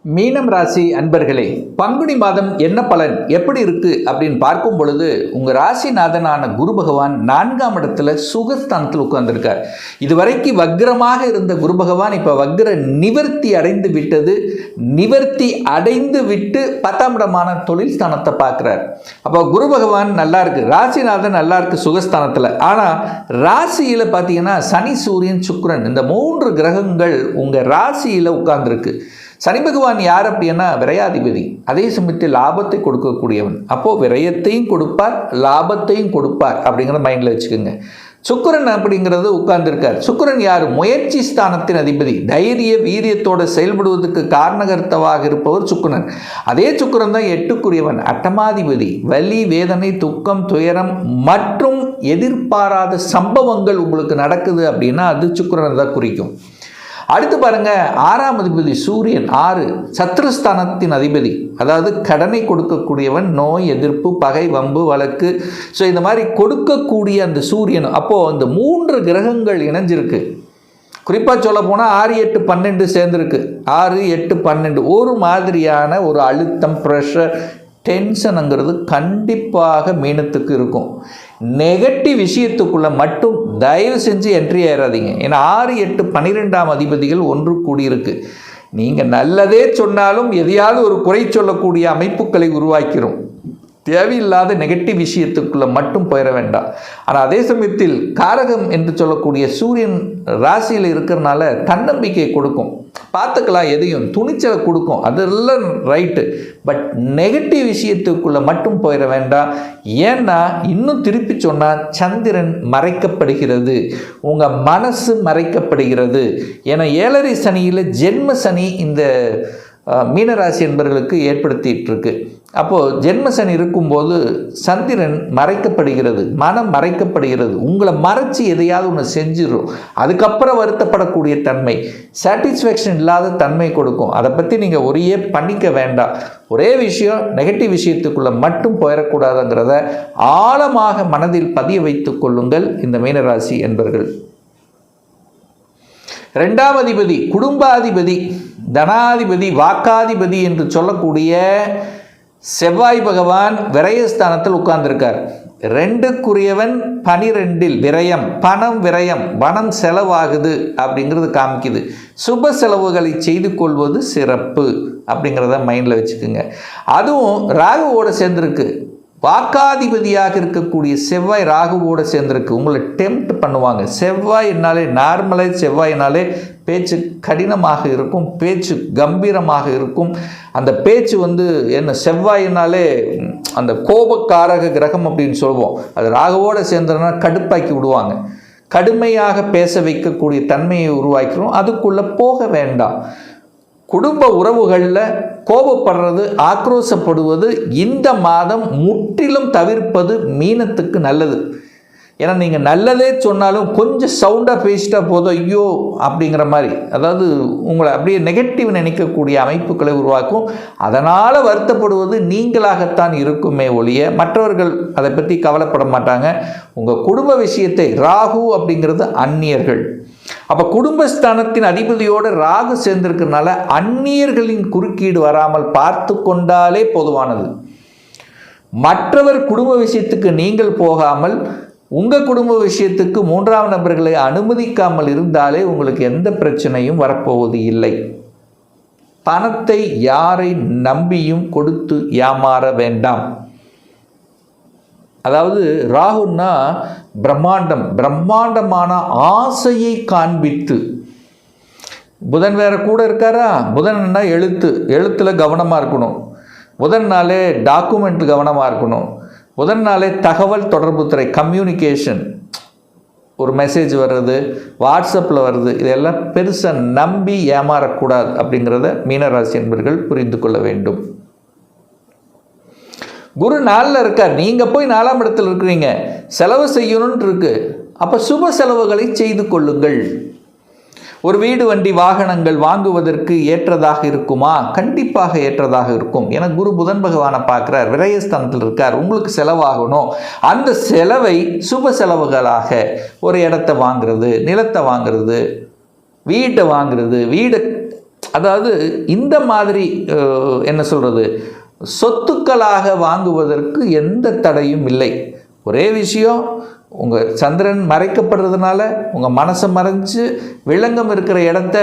மீனம் ராசி அன்பர்களே, பங்குனி மாதம் என்ன பலன் எப்படி இருக்கு அப்படின்னு பார்க்கும் பொழுது உங்க ராசிநாதனான குரு பகவான் 4ஆம் இடத்துல சுகஸ்தானத்தில் உட்கார்ந்திருக்கார். இதுவரைக்கும் வக்ரமாக இருந்த குரு பகவான் இப்ப வக்ர நிவர்த்தி அடைந்து விட்டது. நிவர்த்தி அடைந்து விட்டு 10ஆம் இடமான தொழில் ஸ்தானத்தை பார்க்கிறார். அப்போ குரு பகவான் நல்லா இருக்கு, ராசிநாதன் நல்லா இருக்கு சுகஸ்தானத்தில். ஆனா ராசியில பார்த்தீங்கன்னா சனி, சூரியன், சுக்கிரன் இந்த 3 கிரகங்கள் உங்க ராசியில உட்கார்ந்துருக்கு. சனி பகவான் யார் அப்படின்னா விரையாதிபதி, அதே சமயத்தில் லாபத்தை கொடுக்கக்கூடியவன். அப்போது விரயத்தையும் கொடுப்பார், லாபத்தையும் கொடுப்பார் அப்படிங்கிறத மைண்டில் வச்சுக்கோங்க. சுக்கிரன் அப்படிங்கிறது உட்கார்ந்துருக்கார். சுக்கிரன் யார்? முயற்சி ஸ்தானத்தின் அதிபதி, தைரிய வீரியத்தோடு செயல்படுவதற்கு காரணகர்த்தவாக இருப்பவர் சுக்கிரன். அதே சுக்கிரன் தான் 8க்குரியவன், அட்டமாதிபதி. வலி, வேதனை, துக்கம், துயரம் மற்றும் எதிர்பாராத சம்பவங்கள் உங்களுக்கு நடக்குது அப்படின்னா அது சுக்கிரனை தான் குறிக்கும். அடுத்து பாருங்க, 6ஆம் அதிபதி சூரியன், 6 சத்ருஸ்தானத்தின் அதிபதி, அதாவது கடனை கொடுக்கக்கூடியவன், நோய், எதிர்ப்பு, பகை, வம்பு, வழக்கு, ஸோ இந்த மாதிரி கொடுக்கக்கூடிய அந்த சூரியன். அப்போது அந்த 3 கிரகங்கள் இணைஞ்சிருக்கு. குறிப்பாக சொல்ல போனால் 6, 8, 12 சேர்ந்துருக்கு. 6, 8, 12 ஒரு மாதிரியான ஒரு அழுத்தம், ப்ரெஷர், டென்ஷனுங்கிறது கண்டிப்பாக மீனத்துக்கு இருக்கும். நெகட்டிவ் விஷயத்துக்குள்ளே மட்டும் தயவு செஞ்சு என்ட்ரி ஆயிடாதீங்க. ஏன்னா 6, 8, 12ஆம் அதிபதிகள் ஒன்று கூடியிருக்கு. நீங்கள் நல்லதே சொன்னாலும் எதையாவது ஒரு குறை சொல்லக்கூடிய அமைப்புகளை உருவாக்கிறோம். தேவையில்லாத நெகட்டிவ் விஷயத்துக்குள்ளே மட்டும் போயிட வேண்டாம். ஆனால் அதே சமயத்தில் காரகம் என்று சொல்லக்கூடிய சூரியன் ராசியில் இருக்கிறனால தன்னம்பிக்கை கொடுக்கும், பார்த்துக்கலாம், எதையும் துணிச்சலை கொடுக்கும், அதெல்லாம் ரைட்டு. பட் நெகட்டிவ் விஷயத்துக்குள்ளே மட்டும் போயிட வேண்டாம். ஏன்னா இன்னும் திருப்பி சொன்னால் சந்திரன் மறைக்கப்படுகிறது, உங்கள் மனசு மறைக்கப்படுகிறது. ஏன்னா 7.5 சனியில் ஜென்ம சனி இந்த மீனராசி என்பவர்களுக்கு ஏற்படுத்திட்டு இருக்கு. அப்போது ஜென்ம சனி இருக்கும்போது சந்திரன் மறைக்கப்படுகிறது, மனம் மறைக்கப்படுகிறது. உங்களை மறைச்சி எதையாவது ஒன்று செஞ்சிடும். அதுக்கப்புறம் வருத்தப்படக்கூடிய தன்மை, சாட்டிஸ்ஃபேக்ஷன் இல்லாத தன்மை கொடுக்கும். அதை பற்றி நீங்கள் ஒரே பண்ணிக்க வேண்டாம். ஒரே விஷயம், நெகட்டிவ் விஷயத்துக்குள்ளே மட்டும் போயிடக்கூடாதுங்கிறத ஆழமாக மனதில் பதிய வைத்து கொள்ளுங்கள் இந்த மீனராசி என்பவர்கள். 2ஆம் அதிபதி குடும்பாதிபதி, தனாதிபதி, வாக்காதிபதி என்று சொல்லக்கூடிய செவ்வாய் பகவான் விரயஸ்தானத்தில் உட்கார்ந்திருக்கார். 2க்குரியவன் 12இல் விரயம், பணம் விரயம், பணம் செலவாகுது அப்படிங்கிறது காமிக்குது. சுப செலவுகளை செய்து கொள்வது சிறப்பு அப்படிங்கிறத மைண்டில் வச்சுக்கோங்க. அதுவும் ராகுவோடு சேர்ந்துருக்கு. வாக்காதிபதியாக இருக்கக்கூடிய செவ்வாய் ராகுவோடு சேர்ந்துருக்கு. உங்களை டெம்ப்ட் பண்ணுவாங்க. செவ்வாயினாலே நார்மலாக செவ்வாயினாலே பேச்சு கடினமாக இருக்கும், பேச்சு கம்பீரமாக இருக்கும். அந்த பேச்சு என்ன செவ்வாயினாலே அந்த கோபக்காரக கிரகம் அப்படின்னு சொல்லுவோம். அது ராகுவோடு சேர்ந்ததுனா கடுப்பாக்கி விடுவாங்க. கடுமையாக பேச வைக்கக்கூடிய தன்மையை உருவாக்கிறோம். அதுக்குள்ளே போக வேண்டாம். குடும்ப உறவுகளில் கோபப்படுறது, ஆக்ரோஷப்படுவது இந்த மாதம் முற்றிலும் தவிர்ப்பது மீனத்துக்கு நல்லது. ஏன்னா நீங்கள் நல்லதே சொன்னாலும் கொஞ்சம் சவுண்டாக பேசிட்டா போதும், ஐயோ அப்படிங்கிற மாதிரி, அதாவது உங்களை அப்படியே நெகட்டிவ் நினைக்கக்கூடிய அமைப்புகளை உருவாக்கும். அதனால் வருத்தப்படுவது நீங்களாகத்தான் இருக்குமே ஒழிய மற்றவர்கள் அதை பற்றி கவலைப்பட மாட்டாங்க. உங்கள் குடும்ப விஷயத்தை, ராகு அப்படிங்கிறது அந்நியர்கள். அப்போ குடும்பஸ்தானத்தின் அதிபதியோடு ராகு சேர்ந்திருக்கிறதுனால அந்நியர்களின் குறுக்கீடு வராமல் பார்த்து கொண்டாலே பொதுவானது. மற்றவர் குடும்ப விஷயத்துக்கு நீங்கள் போகாமல் உங்கள் குடும்ப விஷயத்துக்கு 3ஆம் நபர்களை அனுமதிக்காமல் இருந்தாலே உங்களுக்கு எந்த பிரச்சனையும் வரப்போவது இல்லை. பணத்தை யாரை நம்பியும் கொடுத்து ஏமாற வேண்டாம். அதாவது ராகுன்னா பிரம்மாண்டம், பிரம்மாண்டமான ஆசையை காண்பித்து, புதன் வேற கூட இருக்காரா? புதன்னா எழுத்தில் கவனமாக இருக்கணும். புதன்னாலே டாக்குமெண்ட் கவனமாக இருக்கணும். புதன்னாலே தகவல் தொடர்பு துறை, கம்யூனிகேஷன், ஒரு மெசேஜ் வர்றது, வாட்ஸ்அப்பில் வருது, இதெல்லாம் பெருசாக நம்பி ஏமாறக்கூடாது அப்படிங்கிறத மீனராசி என்பவர்கள் புரிந்து கொள்ள வேண்டும். குரு 4ல் இருக்கார், நீங்கள் போய் 4ஆம் இடத்தில் இருக்கிறீங்க, செலவு செய்யணும்னு இருக்கு. அப்போ சுப செலவுகளை செய்து கொள்ளுங்கள். ஒரு வீடு, வண்டி, வாகனங்கள் வாங்குவதற்கு ஏற்றதாக இருக்குமா? கண்டிப்பாக ஏற்றதாக இருக்கும். ஏன்னா குரு புதன் பகவானை பார்க்குறார், விரயஸ்தானத்தில் இருக்கார். உங்களுக்கு செலவாகணும், அந்த செலவை சுப செலவுகளாக ஒரு இடத்தை வாங்கிறது, நிலத்தை வாங்கிறது, வீட்டை வாங்கிறது, வீடு அதாவது இந்த மாதிரி என்ன சொல்கிறது, சொத்துக்களாக வாங்குவதற்கு எந்த தடையும் இல்லை. ஒரே விஷயம், உங்கள் சந்திரன் மறைக்கப்படுறதுனால உங்கள் மனசை மறைஞ்சு வில்லங்கம் இருக்கிற இடத்த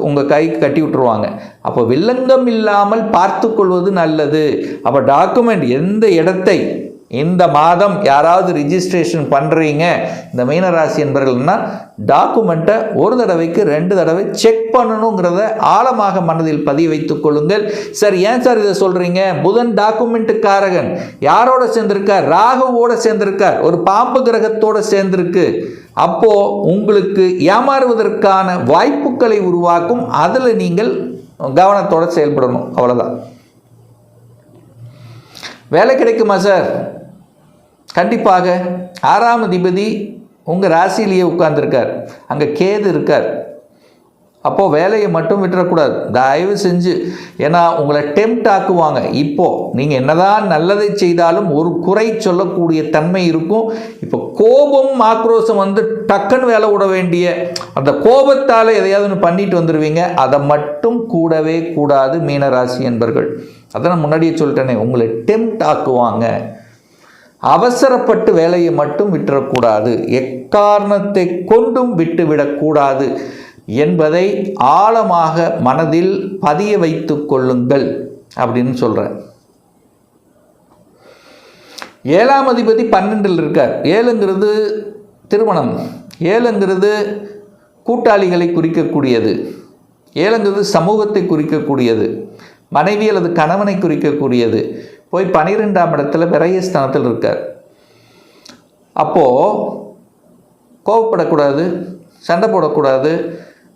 உங்கள் கைக்கு கட்டி விட்டுருவாங்க. அப்போ வில்லங்கம் இல்லாமல் பார்த்து கொள்வது நல்லது. அப்போ டாக்குமெண்ட் எந்த இடத்தை இந்த மாதம் யாராவது ரிஜிஸ்ட்ரேஷன் பண்ணுறீங்க இந்த மீனராசி என்பவர்கள்னா, டாக்குமெண்ட்டை ஒரு தடவைக்கு 2 தடவை செக் பண்ணணுங்கிறத ஆழமாக மனதில் பதிய வைத்துக் கொள்ளுங்கள். சார் ஏன் சார் இதை சொல்கிறீங்க? புதன் டாக்குமெண்ட்டுக்காரகன் யாரோட சேர்ந்திருக்கார்? ராகுவோட சேர்ந்திருக்கார், ஒரு பாம்பு கிரகத்தோடு சேர்ந்திருக்கு. அப்போது உங்களுக்கு ஏமாறுவதற்கான வாய்ப்புகளை உருவாக்கும். அதில் நீங்கள் கவனத்தோடு செயல்படணும், அவ்வளோதான். வேலை கிடைக்குமா சார்? கண்டிப்பாக. 6ஆம் அதிபதி உங்கள் ராசியிலேயே உட்கார்ந்துருக்கார், அங்கே கேது இருக்கார். அப்போது வேலையை மட்டும் விட்டுறக்கூடாது, தயவு செஞ்சு. ஏன்னா உங்களை டெம்ப்ட் ஆக்குவாங்க. இப்போது நீங்கள் என்னதான் நல்லதை செய்தாலும் ஒரு குறை சொல்லக்கூடிய தன்மை இருக்கும். இப்போ கோபம் ஆக்ரோஷம் வந்து டக்குன்னு வேலை விட வேண்டிய அந்த கோபத்தால் எதையாவது ஒன்று பண்ணிட்டு வந்துடுவீங்க. அதை மட்டும் கூடவே கூடாது மீனராசி என்பர்கள். அதை நான் முன்னாடியே சொல்லிட்டேனே, உங்களை டெம்ப்ட் ஆக்குவாங்க. அவசரப்பட்டு வேலையை மட்டும் விட்டுறக்கூடாது, எக்காரணத்தை கொண்டும் விட்டுவிடக்கூடாது என்பதை ஆழமாக மனதில் பதிய வைத்து கொள்ளுங்கள் அப்படின்னு சொல்கிறேன். 7ஆம் அதிபதி 12ல் இருக்கார். 7ங்கிறது திருமணம், 7ங்கிறது கூட்டாளிகளை குறிக்கக்கூடியது, 7ங்கிறது சமூகத்தை குறிக்கக்கூடியது, மனைவி அல்லது கணவனை குறிக்கக்கூடியது. போய் 12ஆம் இடத்துல விரயஸ்தானத்தில் இருக்கார். அப்போது கோவப்படக்கூடாது, சண்டை போடக்கூடாது.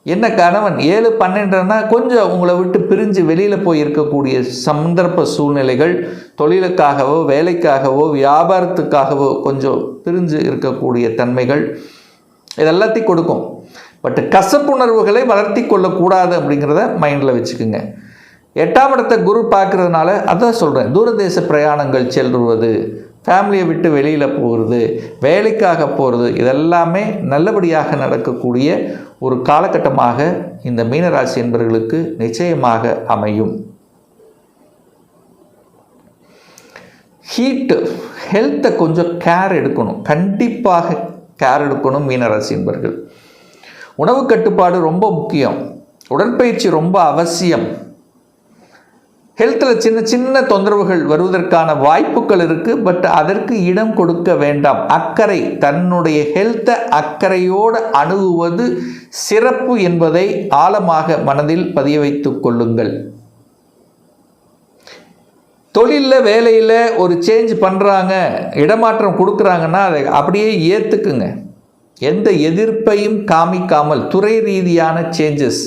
என்ன கணவன் 7 12ன்னா கொஞ்சம் உங்களை விட்டு பிரிஞ்சு வெளியில் போய் இருக்கக்கூடிய சந்தர்ப்ப சூழ்நிலைகள், தொழிலுக்காகவோ வேலைக்காகவோ வியாபாரத்துக்காகவோ கொஞ்சம் பிரிஞ்சு இருக்கக்கூடிய தன்மைகள் இதெல்லாத்தையும் கொடுக்கும். பட் கசப்புணர்வுகளை வளர்த்தி கொள்ளக்கூடாது அப்படிங்கிறத மைண்டில் வச்சுக்கோங்க. 8ஆம் இடத்தை குரு பார்க்குறதுனால அதான் சொல்கிறேன், தூரதேச பிரயாணங்கள் செல்வது, ஃபேமிலியை விட்டு வெளியில் போகிறது, வேலைக்காக போகிறது, இதெல்லாமே நல்லபடியாக நடக்கக்கூடிய ஒரு காலகட்டமாக இந்த மீனராசி என்பவர்களுக்கு நிச்சயமாக அமையும். ஹீட்டு, ஹெல்த்தை கொஞ்சம் கேர் எடுக்கணும், கண்டிப்பாக கேர் எடுக்கணும் மீனராசி என்பவர்கள். உணவு கட்டுப்பாடு ரொம்ப முக்கியம், உடற்பயிற்சி ரொம்ப அவசியம். ஹெல்த்தில் சின்ன சின்ன தொந்தரவுகள் வருவதற்கான வாய்ப்புகள் இருக்குது. பட் அதற்கு இடம் கொடுக்க வேண்டாம். அக்கறை, தன்னுடைய ஹெல்த்தை அக்கறையோடு அணுகுவது சிறப்பு என்பதை ஆழமாக மனதில் பதிய வைத்துக் கொள்ளுங்கள். தொழிலில் வேலையில் ஒரு சேஞ்ச் பண்ணுறாங்க, இடமாற்றம் கொடுக்குறாங்கன்னா அதை அப்படியே ஏற்றுக்குங்க. எந்த எதிர்ப்பையும் காமிக்காமல் துறை ரீதியான சேஞ்சஸ்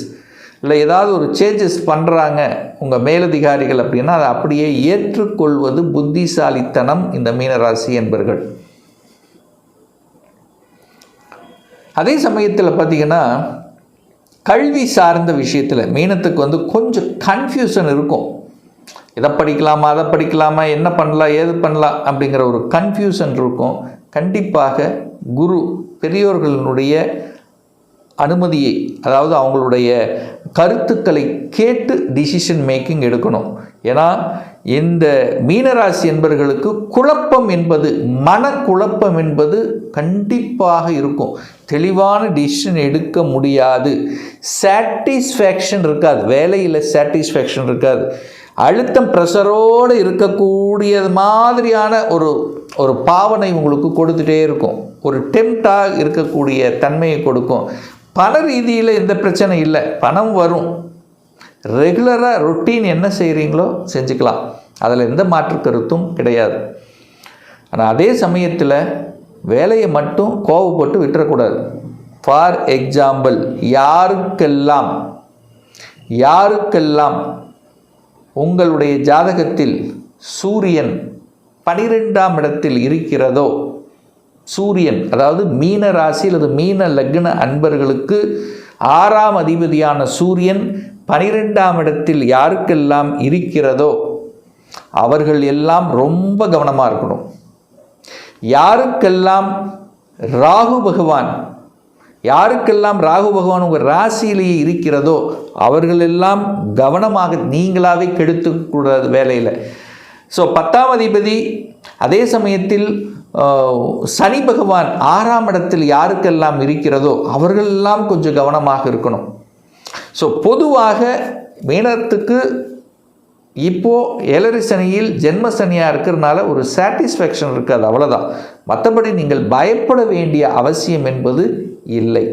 இல்லை ஏதாவது ஒரு சேஞ்சஸ் பண்ணுறாங்க உங்கள் மேலதிகாரிகள் அப்படின்னா அதை அப்படியே ஏற்றுக்கொள்வது புத்திசாலித்தனம் இந்த மீனராசி என்பர்கள். அதே சமயத்தில் பார்த்திங்கன்னா கல்வி சார்ந்த விஷயத்தில் மீனத்துக்கு கொஞ்சம் கன்ஃபியூஷன் இருக்கும். இதை படிக்கலாமா அதை படிக்கலாமா, என்ன பண்ணலாம் ஏது பண்ணலாம் அப்படிங்கிற ஒரு கன்ஃபியூஷன் இருக்கும். கண்டிப்பாக குரு பெரியோர்களுடைய அனுமதியை, அதாவது அவங்களுடைய கருத்துக்களை கேட்டு டிசிஷன் மேக்கிங் எடுக்கணும். ஏன்னா இந்த மீனராசி என்பவர்களுக்கு குழப்பம் என்பது, மனக்குழப்பம் என்பது கண்டிப்பாக இருக்கும். தெளிவான டிசிஷன் எடுக்க முடியாது, சாட்டிஸ்ஃபேக்ஷன் இருக்காது, வேலையில் சாட்டிஸ்ஃபேக்ஷன் இருக்காது, அழுத்தம் ப்ரெஷரோடு இருக்கக்கூடிய மாதிரியான ஒரு பாவனை உங்களுக்கு கொடுத்துட்டே இருக்கும், ஒரு டெம்ப்டாக இருக்கக்கூடிய தன்மையை கொடுக்கும். பண ரீதியில் எந்த பிரச்சனை இல்லை, பணம் வரும். ரெகுலராக ரொட்டீன் என்ன செய்கிறீங்களோ செஞ்சுக்கலாம், அதில் எந்த மாற்று கருத்தும் கிடையாது. ஆனால் அதே சமயத்தில் வேலையை மட்டும் கோவப்பட்டு விட்டுறக்கூடாது. ஃபார் எக்ஸாம்பிள், யாருக்கெல்லாம் உங்களுடைய ஜாதகத்தில் சூரியன் 12ஆம் இடத்தில் இருக்கிறதோ, சூரியன் அதாவது மீன ராசி அல்லது மீன லக்ன அன்பர்களுக்கு 6ஆம் அதிபதியான சூரியன் 12ஆம் இடத்தில் யாருக்கெல்லாம் இருக்கிறதோ அவர்கள் எல்லாம் ரொம்ப கவனமாக இருக்கணும். யாருக்கெல்லாம் ராகு பகவான் யாருக்கெல்லாம் ராகு பகவான் உங்கள் ராசியிலேயே இருக்கிறதோ அவர்களெல்லாம் கவனமாக நீங்களாகவே கெடுத்துக்கூடாது வேலையில். ஸோ 10ஆம் அதிபதி, அதே சமயத்தில் சனி பகவான் 6ஆம் இடத்தில் யாருக்கெல்லாம் இருக்கிறதோ அவர்களெல்லாம் கொஞ்சம் கவனமாக இருக்கணும். ஸோ பொதுவாக மீனத்துக்கு இப்போது ஏழரை சனியில் ஜென்ம சனியாக இருக்கிறதுனால ஒரு சாட்டிஸ்ஃபேக்ஷன் இருக்காது, அவ்வளோதான். மற்றபடி நீங்கள் பயப்பட வேண்டிய அவசியம் என்பது இல்லை.